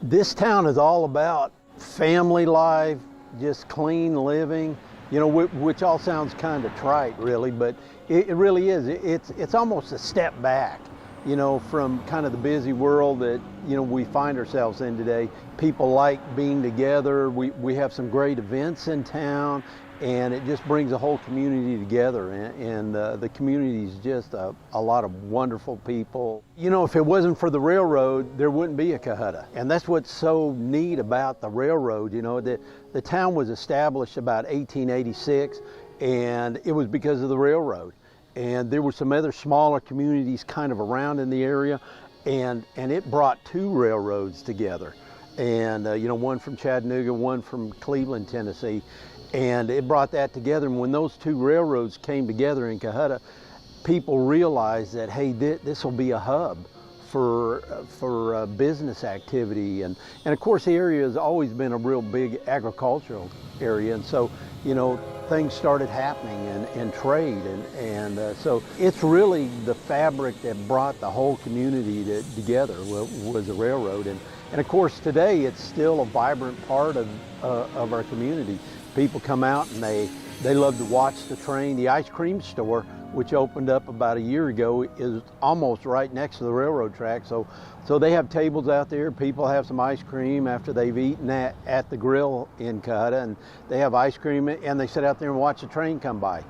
This town is all about family life, just clean living, you know, which all sounds kind of trite really, but it really is. It's almost a step back, you know, from kind of the busy world that, you know, we find ourselves in today. People like being together. We have some great events in town, and it just brings the whole community together, and the community is just a lot of wonderful people. You know, if it wasn't for the railroad, there wouldn't be a Cohutta, and that's what's so neat about the railroad. You know, the town was established about 1886, and it was because of the railroad. And there were some other smaller communities kind of around in the area, and it brought two railroads together, and you know, one from Chattanooga, one from Cleveland, Tennessee. And it brought that together, and when those two railroads came together in Cohutta, people realized that, hey, this will be a hub for business activity, and of course the area has always been a real big agricultural area, and so, you know, things started happening and trade, and so it's really the fabric that brought the whole community together was the railroad, and of course today it's still a vibrant part of our community. People come out and they love to watch the train. The ice cream store, which opened up about a year ago, is almost right next to the railroad track. So they have tables out there. People have some ice cream after they've eaten at the grill in Cohutta, and they have ice cream and they sit out there and watch the train come by.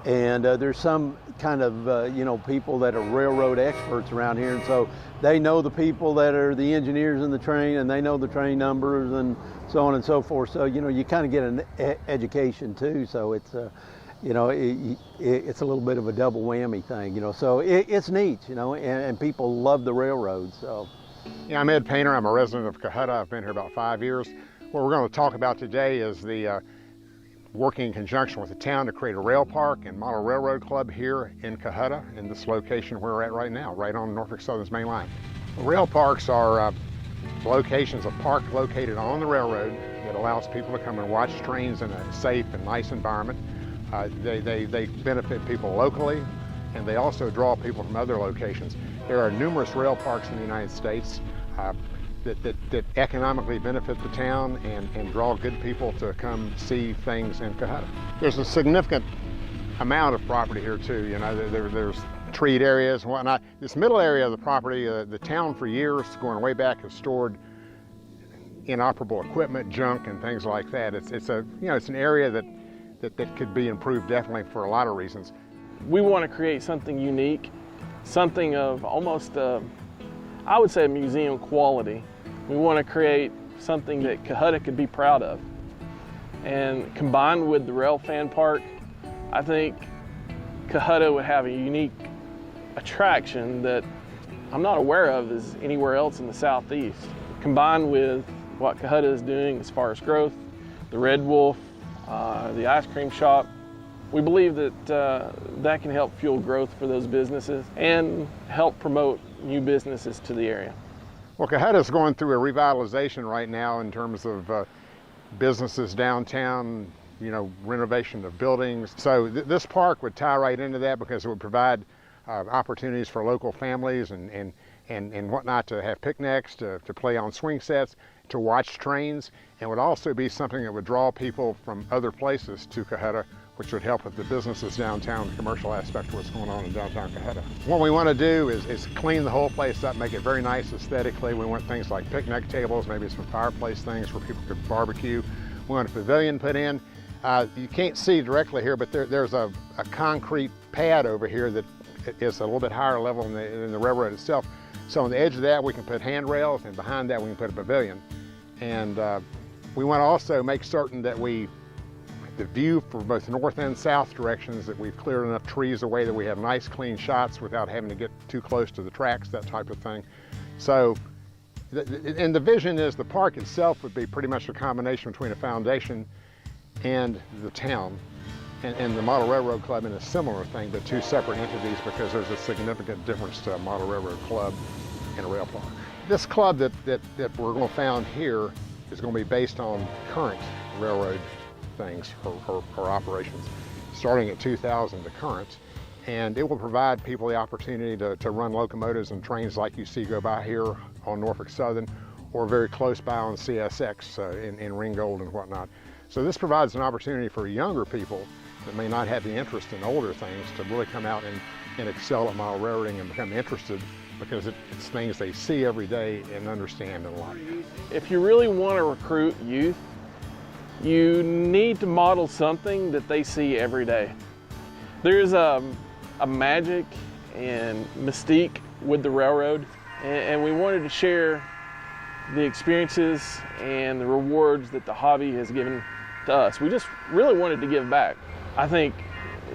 And there's some kind of, you know, people that are railroad experts around here, and so they know the people that are the engineers in the train, and they know the train numbers and so on and so forth. So, you know, you kind of get an education too. So it's, you know, it's a little bit of a double whammy thing, you know. So it's neat, you know, and people love the railroad. So, yeah, I'm Ed Painter. I'm a resident of Cohutta. I've been here about 5 years. What we're going to talk about today is the working in conjunction with the town to create a rail park and model railroad club here in Cohutta, in this location where we're at right now, right on Norfolk Southern's main line. Rail parks are locations, a park located on the railroad that allows people to come and watch trains in a safe and nice environment. They benefit people locally, and they also draw people from other locations. There are numerous rail parks in the United States that economically benefit the town and draw good people to come see things in Cohutta. There's a significant amount of property here too. You know, there's treed areas and whatnot. This middle area of the property, the town for years, going way back, has stored inoperable equipment, junk, and things like that. It's an area that could be improved definitely for a lot of reasons. We want to create something unique, something of almost I would say a museum quality. We want to create something that Cohutta could be proud of. And combined with the Rail Fan Park, I think Cohutta would have a unique attraction that I'm not aware of as anywhere else in the Southeast. Combined with what Cohutta is doing as far as growth, the Red Wolf, the ice cream shop, we believe that that can help fuel growth for those businesses and help promote new businesses to the area. Well, Cohutta is going through a revitalization right now in terms of businesses downtown, you know, renovation of buildings. So this park would tie right into that, because it would provide opportunities for local families and whatnot to have picnics, to play on swing sets, to watch trains, and would also be something that would draw people from other places to Cohutta, which would help with the businesses downtown, the commercial aspect of what's going on in downtown Cohutta. What we want to do is clean the whole place up, make it very nice aesthetically. We want things like picnic tables, maybe some fireplace things where people could barbecue. We want a pavilion put in. You can't see directly here, but there's a concrete pad over here that is a little bit higher level than the railroad itself. So on the edge of that we can put handrails, and behind that we can put a pavilion. And we want to also make certain that the view for both north and south directions, that we've cleared enough trees away that we have nice clean shots without having to get too close to the tracks, that type of thing. So, and the vision is the park itself would be pretty much a combination between a foundation and the town, and the Model Railroad Club in a similar thing, but two separate entities, because there's a significant difference to a Model Railroad Club and a rail park. This club that we're going to found here is going to be based on current railroad things or operations, starting at 2000 to current, and it will provide people the opportunity to run locomotives and trains like you see go by here on Norfolk Southern, or very close by on CSX in Ringgold and whatnot. So this provides an opportunity for younger people that may not have the interest in older things to really come out and excel at model railroading and become interested, because it's things they see every day and understand and like. If you really want to recruit youth, you need to model something that they see every day. There's a magic and mystique with the railroad, and we wanted to share the experiences and the rewards that the hobby has given to us. We just really wanted to give back. I think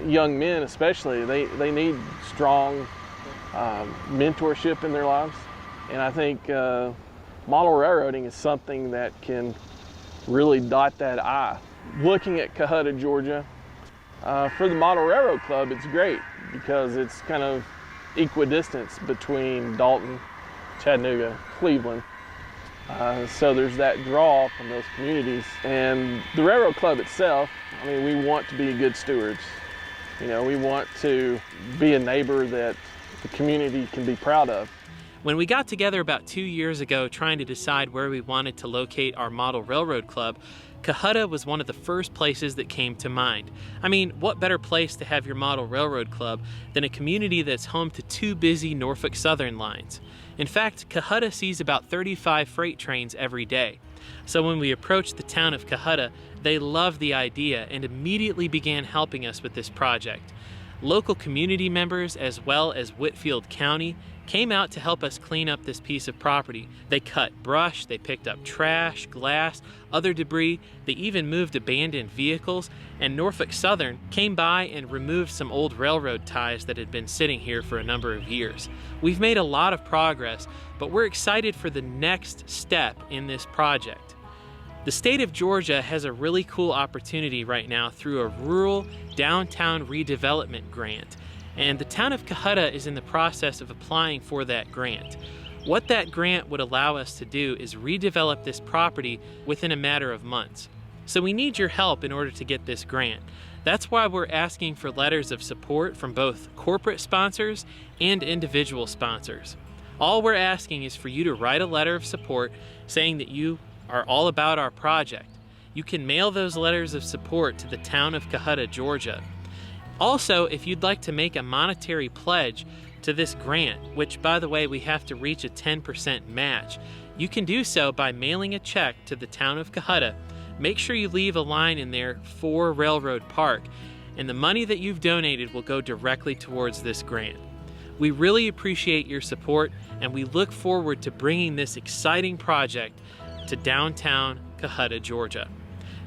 young men especially, they need strong mentorship in their lives, and I think model railroading is something that can really dot that I. Looking at Cohutta, Georgia, for the Model Railroad Club, it's great because it's kind of equidistance between Dalton, Chattanooga, Cleveland. So there's that draw from those communities. And the Railroad Club itself, I mean, we want to be good stewards. You know, we want to be a neighbor that the community can be proud of. When we got together about 2 years ago trying to decide where we wanted to locate our Model Railroad Club, Cohutta was one of the first places that came to mind. I mean, what better place to have your Model Railroad Club than a community that's home to 2 busy Norfolk Southern lines? In fact, Cohutta sees about 35 freight trains every day. So when we approached the town of Cohutta, they loved the idea and immediately began helping us with this project. Local community members, as well as Whitfield County, came out to help us clean up this piece of property. They cut brush, they picked up trash, glass, other debris, they even moved abandoned vehicles, and Norfolk Southern came by and removed some old railroad ties that had been sitting here for a number of years. We've made a lot of progress, but we're excited for the next step in this project. The state of Georgia has a really cool opportunity right now through a rural downtown redevelopment grant, and the town of Cohutta is in the process of applying for that grant. What that grant would allow us to do is redevelop this property within a matter of months. So we need your help in order to get this grant. That's why we're asking for letters of support from both corporate sponsors and individual sponsors. All we're asking is for you to write a letter of support saying that you are all about our project. You can mail those letters of support to the town of Cohutta, Georgia. Also, if you'd like to make a monetary pledge to this grant, which by the way, we have to reach a 10% match, you can do so by mailing a check to the town of Cohutta. Make sure you leave a line in there for Railroad Park, and the money that you've donated will go directly towards this grant. We really appreciate your support, and we look forward to bringing this exciting project to downtown Cohutta, Georgia.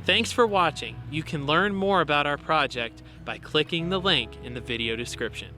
Thanks for watching. You can learn more about our project by clicking the link in the video description.